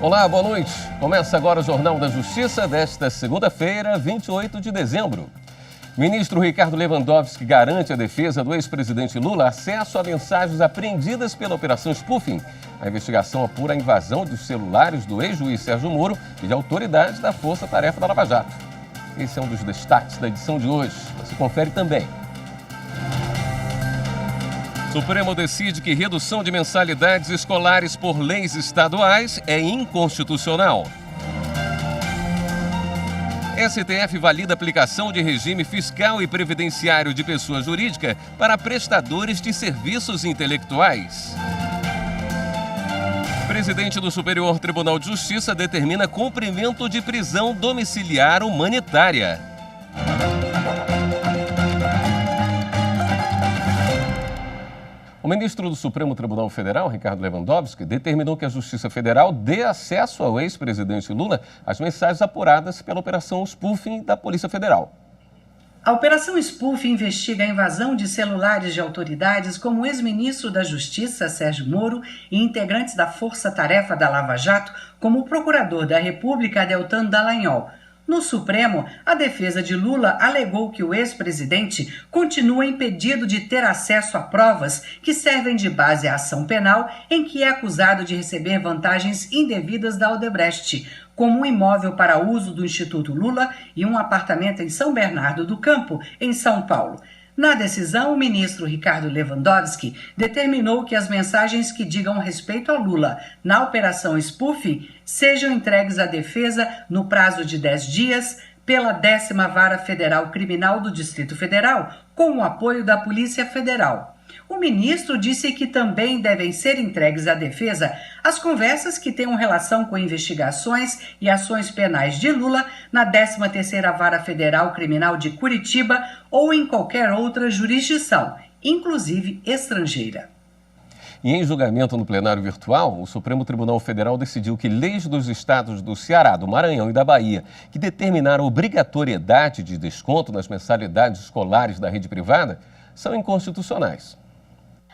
Olá, boa noite. Começa agora o Jornal da Justiça desta segunda-feira, 28 de dezembro. Ministro Ricardo Lewandowski garante à defesa do ex-presidente Lula acesso a mensagens apreendidas pela Operação Spoofing. A investigação apura a invasão dos celulares do ex-juiz Sérgio Moro e de autoridades da Força Tarefa da Lava Jato. Esse é um dos destaques da edição de hoje. Você confere também. Supremo decide que redução de mensalidades escolares por leis estaduais é inconstitucional. STF valida aplicação de regime fiscal e previdenciário de pessoa jurídica para prestadores de serviços intelectuais. Presidente do Superior Tribunal de Justiça determina cumprimento de prisão domiciliar humanitária. O ministro do Supremo Tribunal Federal, Ricardo Lewandowski, determinou que a Justiça Federal dê acesso ao ex-presidente Lula às mensagens apuradas pela Operação Spoofing da Polícia Federal. A Operação Spoofing investiga a invasão de celulares de autoridades como o ex-ministro da Justiça, Sérgio Moro, e integrantes da Força Tarefa da Lava Jato, como o procurador da República, Deltan Dallagnol. No Supremo, a defesa de Lula alegou que o ex-presidente continua impedido de ter acesso a provas que servem de base à ação penal em que é acusado de receber vantagens indevidas da Odebrecht, como um imóvel para uso do Instituto Lula e um apartamento em São Bernardo do Campo, em São Paulo. Na decisão, o ministro Ricardo Lewandowski determinou que as mensagens que digam respeito a Lula na Operação Spoofing sejam entregues à defesa no prazo de 10 dias pela 10ª Vara Federal Criminal do Distrito Federal, com o apoio da Polícia Federal. O ministro disse que também devem ser entregues à defesa as conversas que tenham relação com investigações e ações penais de Lula na 13ª Vara Federal Criminal de Curitiba ou em qualquer outra jurisdição, inclusive estrangeira. E em julgamento no plenário virtual, o Supremo Tribunal Federal decidiu que leis dos estados do Ceará, do Maranhão e da Bahia, que determinaram obrigatoriedade de desconto nas mensalidades escolares da rede privada, são inconstitucionais.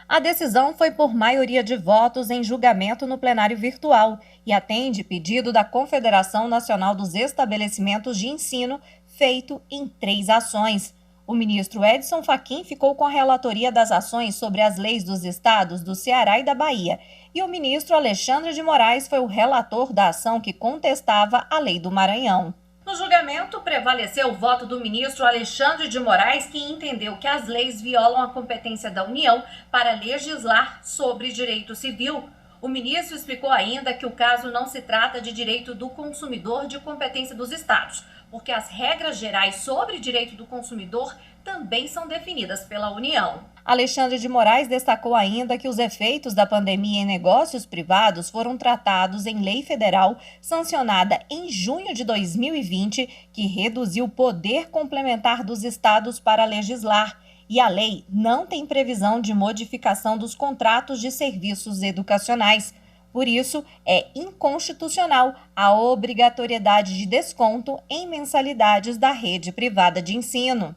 A decisão foi por maioria de votos em julgamento no plenário virtual e atende pedido da Confederação Nacional dos Estabelecimentos de Ensino, feito em 3 ações. O ministro Edson Fachin ficou com a relatoria das ações sobre as leis dos estados do Ceará e da Bahia, e o ministro Alexandre de Moraes foi o relator da ação que contestava a lei do Maranhão. No julgamento, prevaleceu o voto do ministro Alexandre de Moraes, que entendeu que as leis violam a competência da União para legislar sobre direito civil. O ministro explicou ainda que o caso não se trata de direito do consumidor de competência dos estados, porque as regras gerais sobre direito do consumidor também são definidas pela União. Alexandre de Moraes destacou ainda que os efeitos da pandemia em negócios privados foram tratados em lei federal sancionada em junho de 2020, que reduziu o poder complementar dos estados para legislar. E a lei não tem previsão de modificação dos contratos de serviços educacionais. Por isso, é inconstitucional a obrigatoriedade de desconto em mensalidades da rede privada de ensino.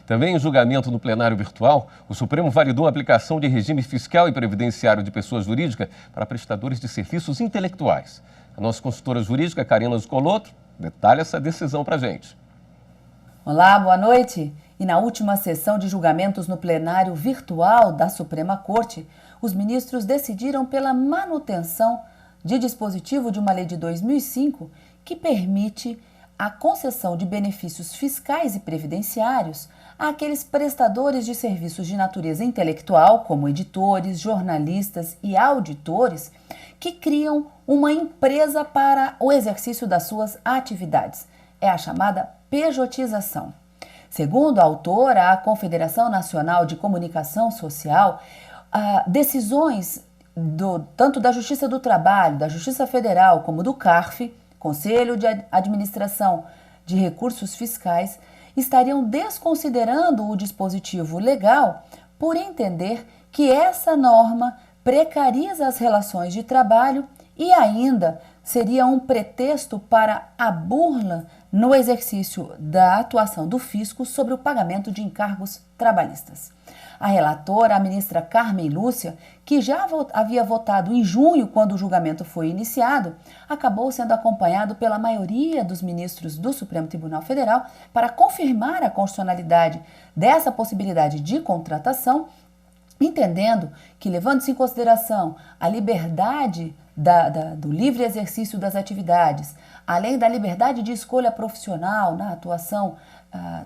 Também em julgamento no plenário virtual, o Supremo validou a aplicação de regime fiscal e previdenciário de pessoa jurídica para prestadores de serviços intelectuais. A nossa consultora jurídica, Karina Zucolotto, detalha essa decisão para a gente. Olá, boa noite. E na última sessão de julgamentos no plenário virtual da Suprema Corte, os ministros decidiram pela manutenção de dispositivo de uma lei de 2005 que permite a concessão de benefícios fiscais e previdenciários àqueles prestadores de serviços de natureza intelectual, como editores, jornalistas e auditores, que criam uma empresa para o exercício das suas atividades. É a chamada pejotização. Segundo a autora, a Confederação Nacional de Comunicação Social, decisões tanto da Justiça do Trabalho, da Justiça Federal, como do CARF, Conselho de Administração de Recursos Fiscais, estariam desconsiderando o dispositivo legal por entender que essa norma precariza as relações de trabalho e ainda seria um pretexto para a burla no exercício da atuação do fisco sobre o pagamento de encargos trabalhistas. A relatora, a ministra Carmen Lúcia, que já havia votado em junho quando o julgamento foi iniciado, acabou sendo acompanhado pela maioria dos ministros do Supremo Tribunal Federal para confirmar a constitucionalidade dessa possibilidade de contratação, entendendo que, levando-se em consideração a liberdade do livre exercício das atividades, além da liberdade de escolha profissional na atuação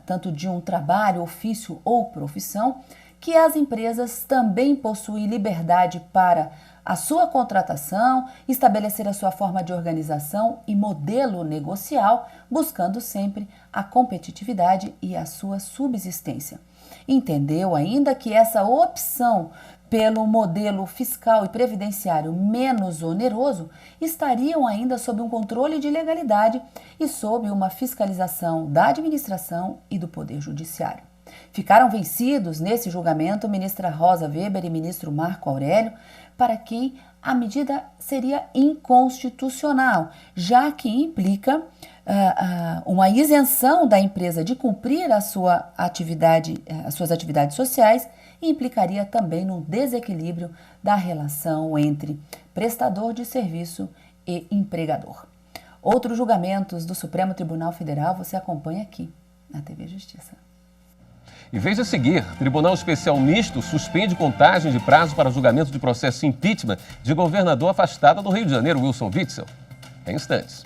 tanto de um trabalho, ofício ou profissão, que as empresas também possuem liberdade para a sua contratação, estabelecer a sua forma de organização e modelo negocial, buscando sempre a competitividade e a sua subsistência. Entendeu ainda que essa opção pelo modelo fiscal e previdenciário menos oneroso estariam ainda sob um controle de legalidade e sob uma fiscalização da administração e do Poder Judiciário. Ficaram vencidos nesse julgamento ministra Rosa Weber e ministro Marco Aurélio, para quem a medida seria inconstitucional, já que implica uma isenção da empresa de cumprir as suas atividades sociais e implicaria também no desequilíbrio da relação entre prestador de serviço e empregador. Outros julgamentos do Supremo Tribunal Federal você acompanha aqui na TV Justiça. E veja a seguir, Tribunal Especial Misto suspende contagem de prazo para julgamento de processo impeachment de governador afastado do Rio de Janeiro, Wilson Witzel. Em instantes.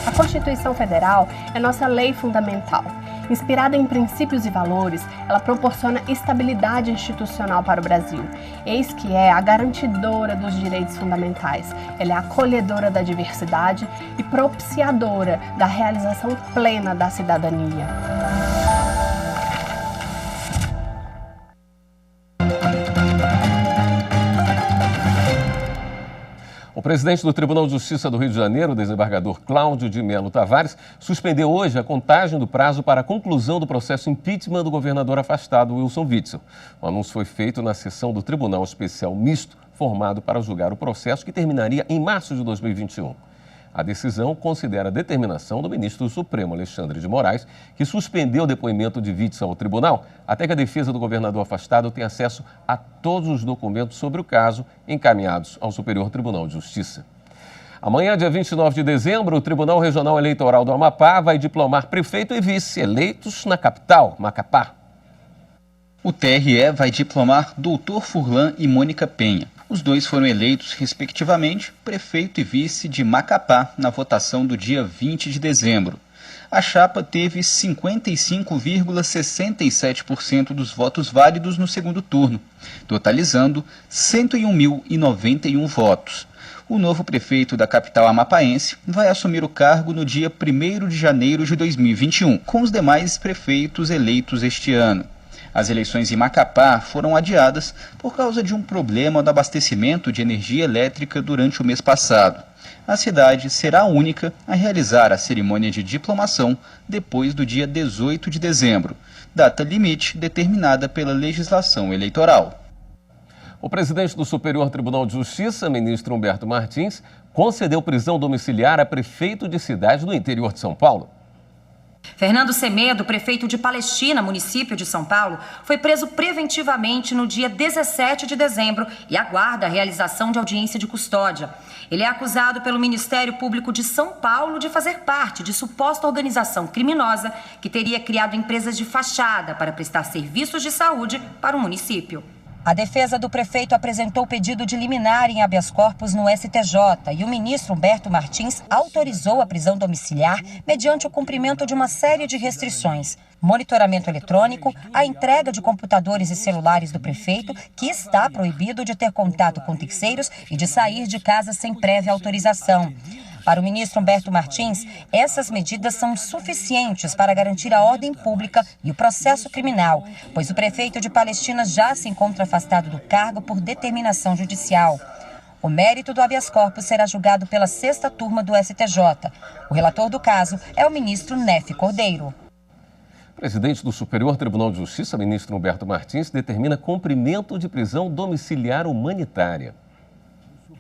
A Constituição Federal é nossa lei fundamental. Inspirada em princípios e valores, ela proporciona estabilidade institucional para o Brasil. Eis que é a garantidora dos direitos fundamentais. Ela é acolhedora da diversidade e propiciadora da realização plena da cidadania. O presidente do Tribunal de Justiça do Rio de Janeiro, o desembargador Cláudio de Melo Tavares, suspendeu hoje a contagem do prazo para a conclusão do processo impeachment do governador afastado Wilson Witzel. O anúncio foi feito na sessão do Tribunal Especial Misto, formado para julgar o processo que terminaria em março de 2021. A decisão considera a determinação do ministro do Supremo, Alexandre de Moraes, que suspendeu o depoimento de Witzel ao tribunal até que a defesa do governador afastado tenha acesso a todos os documentos sobre o caso encaminhados ao Superior Tribunal de Justiça. Amanhã, dia 29 de dezembro, o Tribunal Regional Eleitoral do Amapá vai diplomar prefeito e vice eleitos na capital, Macapá. O TRE vai diplomar Dr. Furlan e Mônica Penha. Os dois foram eleitos, respectivamente, prefeito e vice de Macapá na votação do dia 20 de dezembro. A chapa teve 55,67% dos votos válidos no segundo turno, totalizando 101.091 votos. O novo prefeito da capital amapaense vai assumir o cargo no dia 1º de janeiro de 2021, com os demais prefeitos eleitos este ano. As eleições em Macapá foram adiadas por causa de um problema no abastecimento de energia elétrica durante o mês passado. A cidade será a única a realizar a cerimônia de diplomação depois do dia 18 de dezembro, data limite determinada pela legislação eleitoral. O presidente do Superior Tribunal de Justiça, ministro Humberto Martins, concedeu prisão domiciliar a prefeito de cidade do interior de São Paulo. Fernando Semedo, prefeito de Palestina, município de São Paulo, foi preso preventivamente no dia 17 de dezembro e aguarda a realização de audiência de custódia. Ele é acusado pelo Ministério Público de São Paulo de fazer parte de suposta organização criminosa que teria criado empresas de fachada para prestar serviços de saúde para o município. A defesa do prefeito apresentou pedido de liminar em habeas corpus no STJ e o ministro Humberto Martins autorizou a prisão domiciliar mediante o cumprimento de uma série de restrições. Monitoramento eletrônico, a entrega de computadores e celulares do prefeito, que está proibido de ter contato com terceiros e de sair de casa sem prévia autorização. Para o ministro Humberto Martins, essas medidas são suficientes para garantir a ordem pública e o processo criminal, pois o prefeito de Palestina já se encontra afastado do cargo por determinação judicial. O mérito do habeas corpus será julgado pela 6ª turma do STJ. O relator do caso é o ministro Nefe Cordeiro. O presidente do Superior Tribunal de Justiça, ministro Humberto Martins, determina cumprimento de prisão domiciliar humanitária.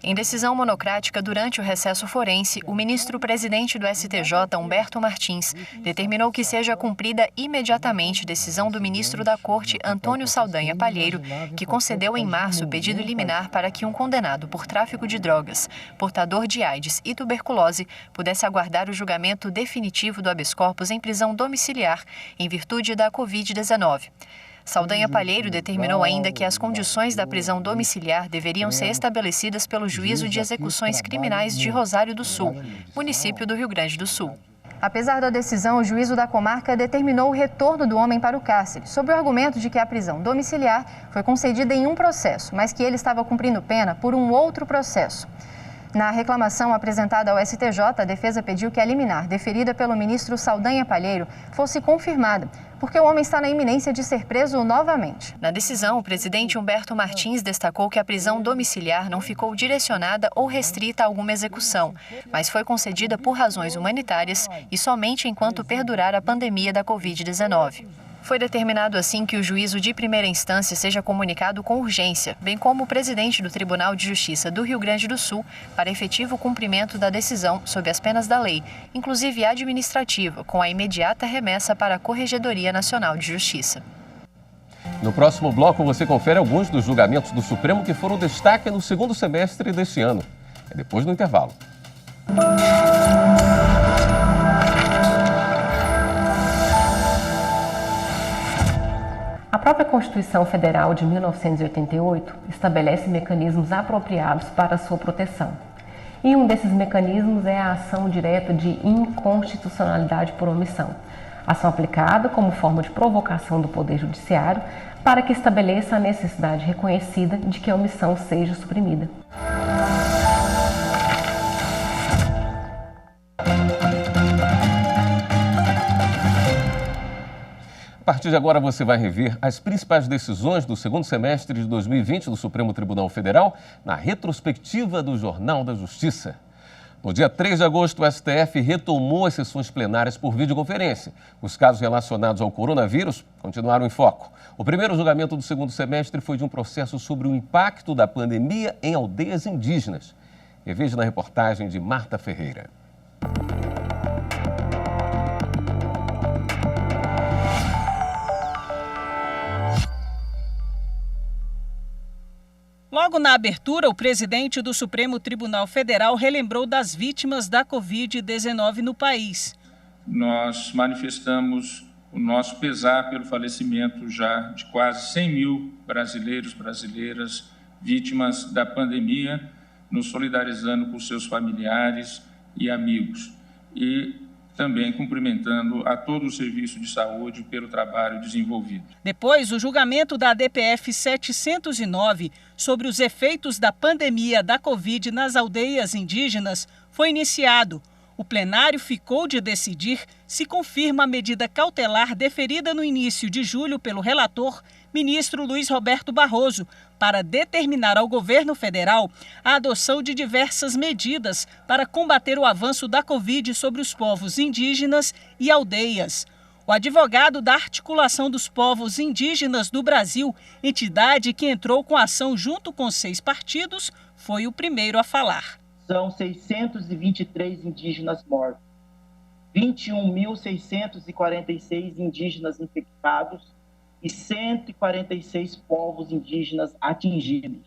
Em decisão monocrática durante o recesso forense, o ministro-presidente do STJ, Humberto Martins, determinou que seja cumprida imediatamente decisão do ministro da Corte, Antônio Saldanha Palheiro, que concedeu em março o pedido liminar para que um condenado por tráfico de drogas, portador de AIDS e tuberculose, pudesse aguardar o julgamento definitivo do habeas corpus em prisão domiciliar, em virtude da Covid-19. Saldanha Palheiro determinou ainda que as condições da prisão domiciliar deveriam ser estabelecidas pelo Juízo de Execuções Criminais de Rosário do Sul, município do Rio Grande do Sul. Apesar da decisão, o juízo da comarca determinou o retorno do homem para o cárcere, sob o argumento de que a prisão domiciliar foi concedida em um processo, mas que ele estava cumprindo pena por um outro processo. Na reclamação apresentada ao STJ, a defesa pediu que a liminar deferida pelo ministro Saldanha Palheiro fosse confirmada, porque o homem está na iminência de ser preso novamente. Na decisão, o presidente Humberto Martins destacou que a prisão domiciliar não ficou direcionada ou restrita a alguma execução, mas foi concedida por razões humanitárias e somente enquanto perdurar a pandemia da Covid-19. Foi determinado assim que o juízo de primeira instância seja comunicado com urgência, bem como o presidente do Tribunal de Justiça do Rio Grande do Sul, para efetivo cumprimento da decisão sob as penas da lei, inclusive administrativa, com a imediata remessa para a Corregedoria Nacional de Justiça. No próximo bloco, você confere alguns dos julgamentos do Supremo que foram destaque no segundo semestre deste ano. É depois do intervalo. A própria Constituição Federal de 1988 estabelece mecanismos apropriados para sua proteção. E um desses mecanismos é a ação direta de inconstitucionalidade por omissão. Ação aplicada como forma de provocação do Poder Judiciário para que estabeleça a necessidade reconhecida de que a omissão seja suprimida. A partir de agora, você vai rever as principais decisões do segundo semestre de 2020 do Supremo Tribunal Federal na retrospectiva do Jornal da Justiça. No dia 3 de agosto, o STF retomou as sessões plenárias por videoconferência. Os casos relacionados ao coronavírus continuaram em foco. O primeiro julgamento do segundo semestre foi de um processo sobre o impacto da pandemia em aldeias indígenas. Reveja na reportagem de Marta Ferreira. Logo na abertura, o presidente do Supremo Tribunal Federal relembrou das vítimas da Covid-19 no país. Nós manifestamos o nosso pesar pelo falecimento já de quase 100 mil brasileiros e brasileiras vítimas da pandemia, nos solidarizando com seus familiares e amigos. E também cumprimentando a todo o serviço de saúde pelo trabalho desenvolvido. Depois, o julgamento da DPF 709 sobre os efeitos da pandemia da Covid nas aldeias indígenas foi iniciado. O plenário ficou de decidir se confirma a medida cautelar deferida no início de julho pelo relator, ministro Luiz Roberto Barroso, para determinar ao governo federal a adoção de diversas medidas para combater o avanço da Covid sobre os povos indígenas e aldeias. O advogado da Articulação dos Povos Indígenas do Brasil, entidade que entrou com ação junto com 6 partidos, foi o primeiro a falar. São 623 indígenas mortos, 21.646 indígenas infectados e 146 povos indígenas atingidos,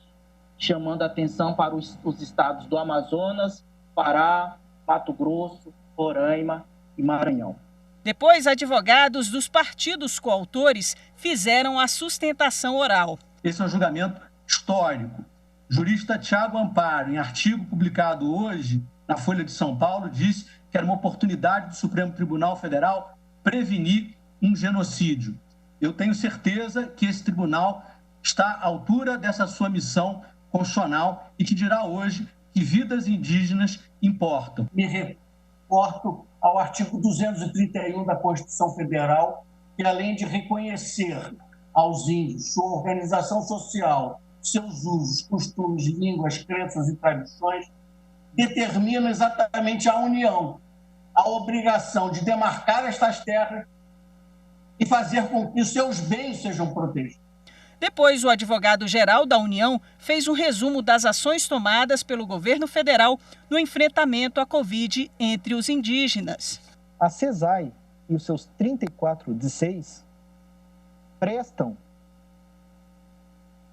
chamando a atenção para os estados do Amazonas, Pará, Mato Grosso, Roraima e Maranhão. Depois, advogados dos partidos coautores fizeram a sustentação oral. Esse é um julgamento histórico. O jurista Tiago Amparo, em artigo publicado hoje na Folha de São Paulo, disse que era uma oportunidade do Supremo Tribunal Federal prevenir um genocídio. Eu tenho certeza que esse tribunal está à altura dessa sua missão constitucional e que dirá hoje que vidas indígenas importam. Me reporto ao artigo 231 da Constituição Federal, que além de reconhecer aos índios sua organização social, seus usos, costumes, línguas, crenças e tradições, determina exatamente a União, a obrigação de demarcar estas terras e fazer com que os seus bens sejam protegidos. Depois, o advogado-geral da União fez um resumo das ações tomadas pelo governo federal no enfrentamento à Covid entre os indígenas. A CESAI e os seus 34 DCEIs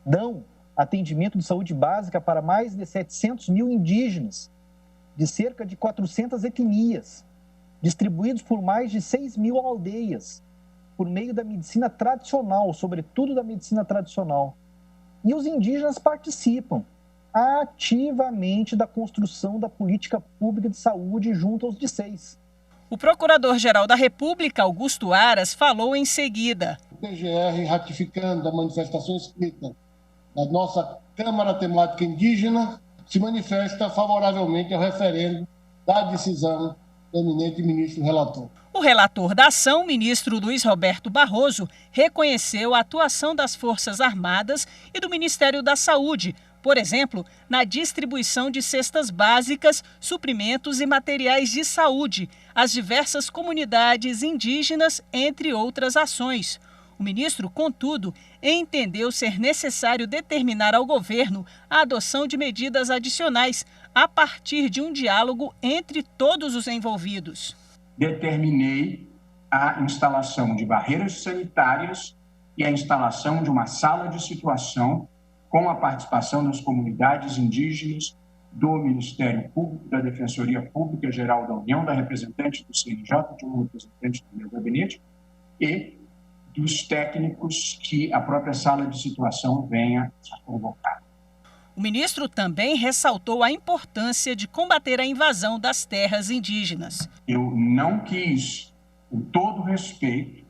dão atendimento de saúde básica para mais de 700 mil indígenas, de cerca de 400 etnias, distribuídos por mais de 6 mil aldeias, por meio da medicina tradicional, sobretudo da medicina tradicional. E os indígenas participam ativamente da construção da política pública de saúde junto aos DCEIs. O Procurador-Geral da República, Augusto Aras, falou em seguida. O PGR, ratificando a manifestação escrita da nossa Câmara Temática Indígena, se manifesta favoravelmente ao referendo da decisão do eminente ministro relator. O relator da ação, ministro Luiz Roberto Barroso, reconheceu a atuação das Forças Armadas e do Ministério da Saúde, por exemplo, na distribuição de cestas básicas, suprimentos e materiais de saúde às diversas comunidades indígenas, entre outras ações. O ministro, contudo, entendeu ser necessário determinar ao governo a adoção de medidas adicionais a partir de um diálogo entre todos os envolvidos. Determinei a instalação de barreiras sanitárias e a instalação de uma sala de situação com a participação das comunidades indígenas, do Ministério Público, da Defensoria Pública Geral da União, da representante do CNJ, de um representante do meu gabinete e dos técnicos que a própria sala de situação venha a convocar. O ministro também ressaltou a importância de combater a invasão das terras indígenas. Eu não quis, com todo respeito,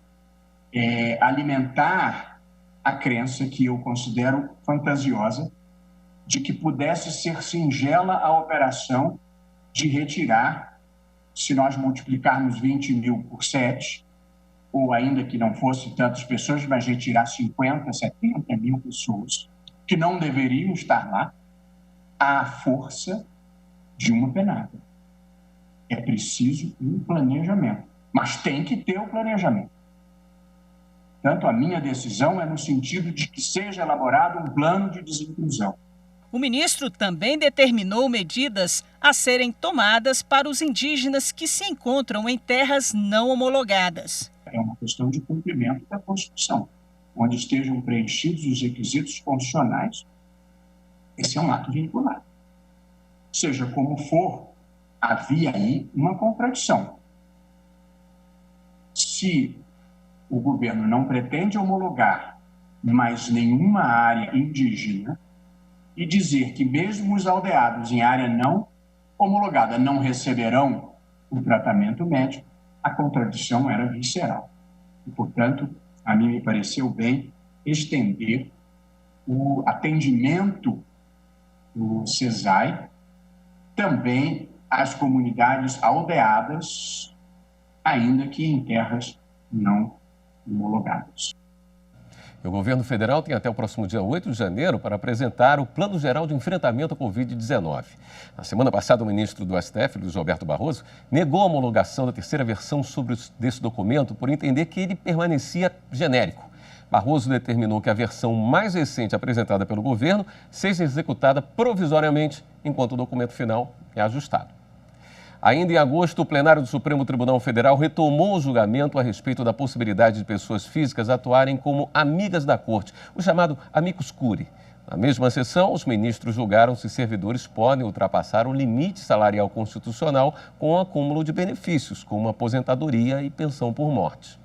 alimentar a crença que eu considero fantasiosa de que pudesse ser singela a operação de retirar, se nós multiplicarmos 20 mil por 7, ou ainda que não fosse tantas pessoas, mas retirar 50, 70 mil pessoas que não deveriam estar lá, à força de uma penada. É preciso um planejamento, mas tem que ter o planejamento. Portanto, a minha decisão é no sentido de que seja elaborado um plano de desinclusão. O ministro também determinou medidas a serem tomadas para os indígenas que se encontram em terras não homologadas. É uma questão de cumprimento da Constituição, onde estejam preenchidos os requisitos constitucionais. Esse é um ato vinculado. Seja como for, havia aí uma contradição. Se o governo não pretende homologar mais nenhuma área indígena e dizer que mesmo os aldeados em área não homologada não receberão o tratamento médico, a contradição era visceral. E, portanto, a mim me pareceu bem estender o atendimento do CESAI também às comunidades aldeadas, ainda que em terras não homologadas. O governo federal tem até o próximo dia 8 de janeiro para apresentar o Plano Geral de Enfrentamento à Covid-19. Na semana passada, o ministro do STF, Luiz Roberto Barroso, negou a homologação da terceira versão desse documento por entender que ele permanecia genérico. Barroso determinou que a versão mais recente apresentada pelo governo seja executada provisoriamente, enquanto o documento final é ajustado. Ainda em agosto, o plenário do Supremo Tribunal Federal retomou o julgamento a respeito da possibilidade de pessoas físicas atuarem como amigas da corte, o chamado amicus curiae. Na mesma sessão, os ministros julgaram se servidores podem ultrapassar o limite salarial constitucional com o acúmulo de benefícios, como aposentadoria e pensão por morte.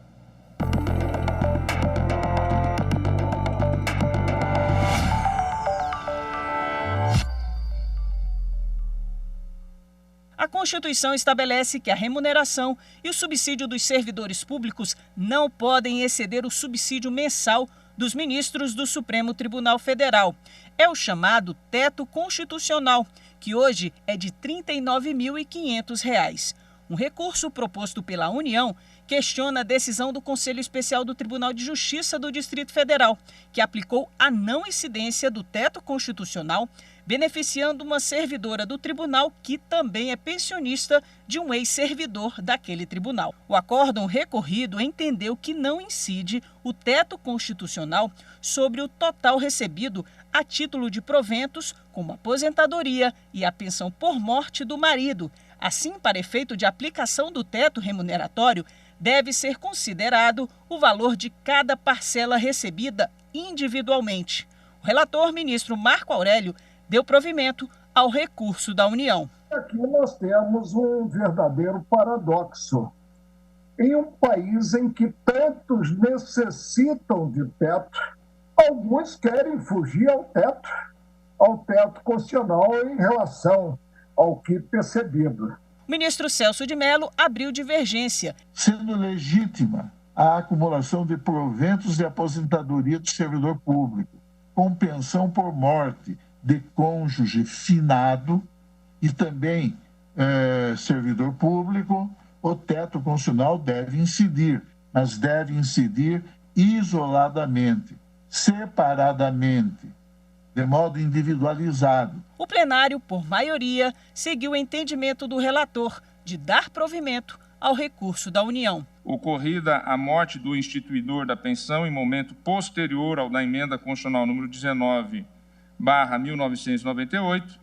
A Constituição estabelece que a remuneração e o subsídio dos servidores públicos não podem exceder o subsídio mensal dos ministros do Supremo Tribunal Federal. É o chamado teto constitucional, que hoje é de R$ 39.500. Um recurso proposto pela União questiona a decisão do Conselho Especial do Tribunal de Justiça do Distrito Federal, que aplicou a não incidência do teto constitucional, beneficiando uma servidora do tribunal que também é pensionista de um ex-servidor daquele tribunal. O acórdão recorrido entendeu que não incide o teto constitucional sobre o total recebido a título de proventos, como aposentadoria e a pensão por morte do marido. Assim, para efeito de aplicação do teto remuneratório, deve ser considerado o valor de cada parcela recebida individualmente. O relator, ministro Marco Aurélio, deu provimento ao recurso da União. Aqui nós temos um verdadeiro paradoxo. Em um país em que tantos necessitam de teto, alguns querem fugir ao teto constitucional em relação ao que percebido. O ministro Celso de Mello abriu divergência. Sendo legítima a acumulação de proventos de aposentadoria do servidor público, com pensão por morte de cônjuge finado e também servidor público, o teto constitucional deve incidir, mas deve incidir isoladamente, separadamente, de modo individualizado. O plenário, por maioria, seguiu o entendimento do relator de dar provimento ao recurso da União. Ocorrida a morte do instituidor da pensão em momento posterior ao da emenda constitucional número 19/1998,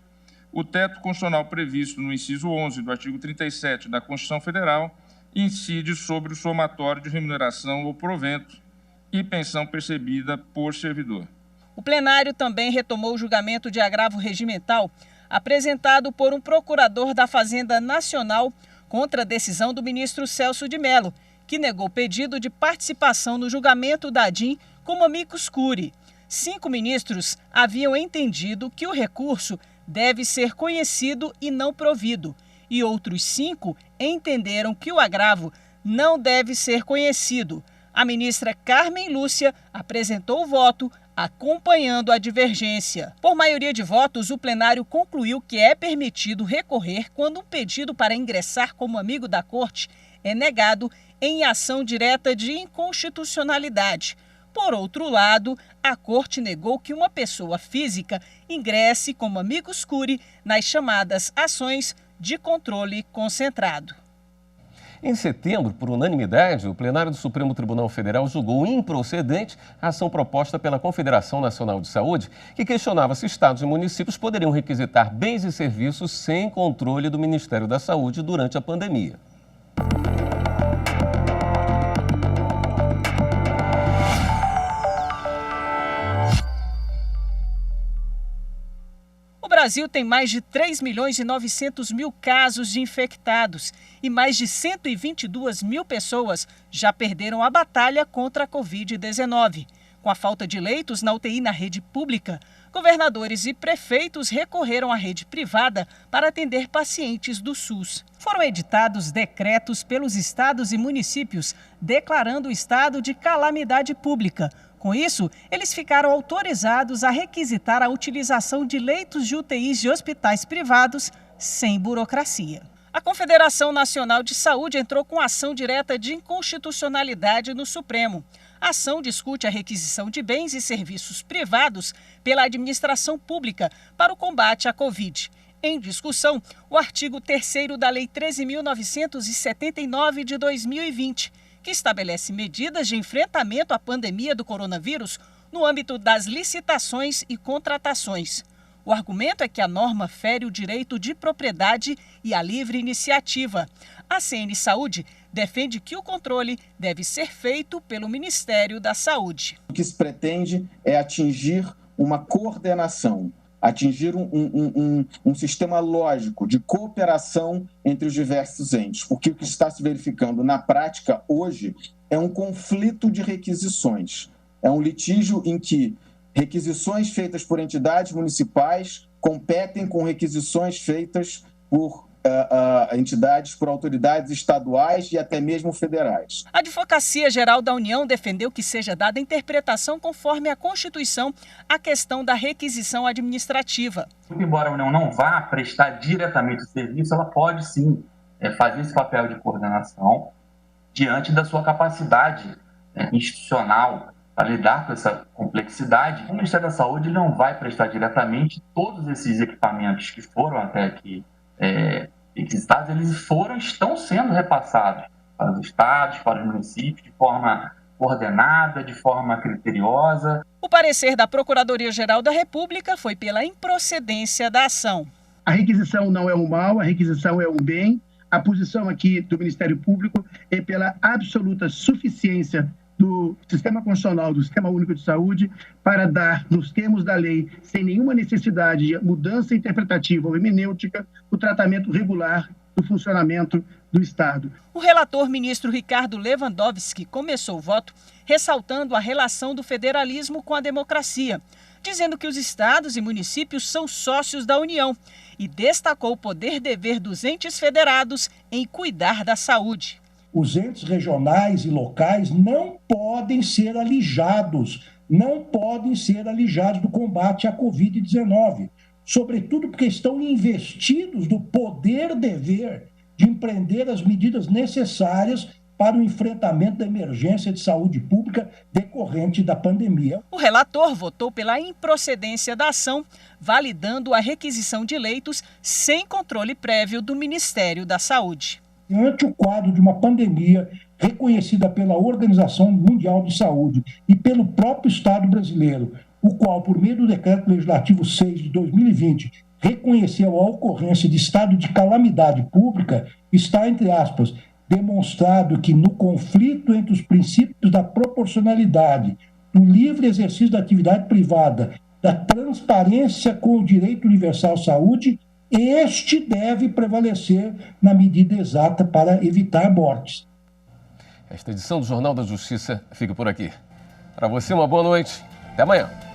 o teto constitucional previsto no inciso 11 do artigo 37 da Constituição Federal incide sobre o somatório de remuneração ou provento e pensão percebida por servidor. O plenário também retomou o julgamento de agravo regimental apresentado por um procurador da Fazenda Nacional contra a decisão do ministro Celso de Mello, que negou pedido de participação no julgamento da ADIM como amicus curiae. 5 ministros haviam entendido que o recurso deve ser conhecido e não provido, e outros 5 entenderam que o agravo não deve ser conhecido. A ministra Carmen Lúcia apresentou o voto acompanhando a divergência. Por maioria de votos, o plenário concluiu que é permitido recorrer quando um pedido para ingressar como amigo da corte é negado em ação direta de inconstitucionalidade. Por outro lado, a corte negou que uma pessoa física ingresse como amicus curiae nas chamadas ações de controle concentrado. Em setembro, por unanimidade, o plenário do Supremo Tribunal Federal julgou improcedente a ação proposta pela Confederação Nacional de Saúde, que questionava se estados e municípios poderiam requisitar bens e serviços sem controle do Ministério da Saúde durante a pandemia. O Brasil tem mais de 3.900.000 casos de infectados e mais de 122 mil pessoas já perderam a batalha contra a Covid-19. Com a falta de leitos na UTI na rede pública, governadores e prefeitos recorreram à rede privada para atender pacientes do SUS. Foram editados decretos pelos estados e municípios declarando o estado de calamidade pública. Com isso, eles ficaram autorizados a requisitar a utilização de leitos de UTIs de hospitais privados sem burocracia. A Confederação Nacional de Saúde entrou com ação direta de inconstitucionalidade no Supremo. A ação discute a requisição de bens e serviços privados pela administração pública para o combate à Covid. Em discussão, o artigo 3º da Lei 13.979 de 2020, que estabelece medidas de enfrentamento à pandemia do coronavírus no âmbito das licitações e contratações. O argumento é que a norma fere o direito de propriedade e a livre iniciativa. A CN Saúde defende que o controle deve ser feito pelo Ministério da Saúde. O que se pretende é atingir uma coordenação, atingir um sistema lógico de cooperação entre os diversos entes, porque o que está se verificando na prática hoje é um conflito de requisições, é um litígio em que requisições feitas por entidades municipais competem com requisições feitas por entidades, por autoridades estaduais e até mesmo federais. A Advocacia Geral da União defendeu que seja dada interpretação conforme a Constituição à questão da requisição administrativa. Embora a União não vá prestar diretamente o serviço, ela pode sim fazer esse papel de coordenação diante da sua capacidade institucional para lidar com essa complexidade. O Ministério da Saúde não vai prestar diretamente todos esses equipamentos que foram até aqui requisitados, estão sendo repassados para os estados, para os municípios, de forma coordenada, de forma criteriosa. O parecer da Procuradoria-Geral da República foi pela improcedência da ação. A requisição não é um mal, a requisição é um bem. A posição aqui do Ministério Público é pela absoluta suficiência do Sistema Constitucional, do Sistema Único de Saúde, para dar, nos termos da lei, sem nenhuma necessidade de mudança interpretativa ou hermenêutica, o tratamento regular do funcionamento do Estado. O relator ministro Ricardo Lewandowski começou o voto ressaltando a relação do federalismo com a democracia, dizendo que os estados e municípios são sócios da União e destacou o poder-dever dos entes federados em cuidar da saúde. Os entes regionais e locais não podem ser alijados do combate à Covid-19, sobretudo porque estão investidos do poder-dever de empreender as medidas necessárias para o enfrentamento da emergência de saúde pública decorrente da pandemia. O relator votou pela improcedência da ação, validando a requisição de leitos sem controle prévio do Ministério da Saúde. Ante o quadro de uma pandemia reconhecida pela Organização Mundial de Saúde e pelo próprio Estado brasileiro, o qual, por meio do Decreto Legislativo 6 de 2020, reconheceu a ocorrência de estado de calamidade pública, está, entre aspas, demonstrado que no conflito entre os princípios da proporcionalidade, do livre exercício da atividade privada, da transparência com o direito universal à saúde, este deve prevalecer na medida exata para evitar mortes. Esta edição do Jornal da Justiça fica por aqui. Para você, uma boa noite. Até amanhã.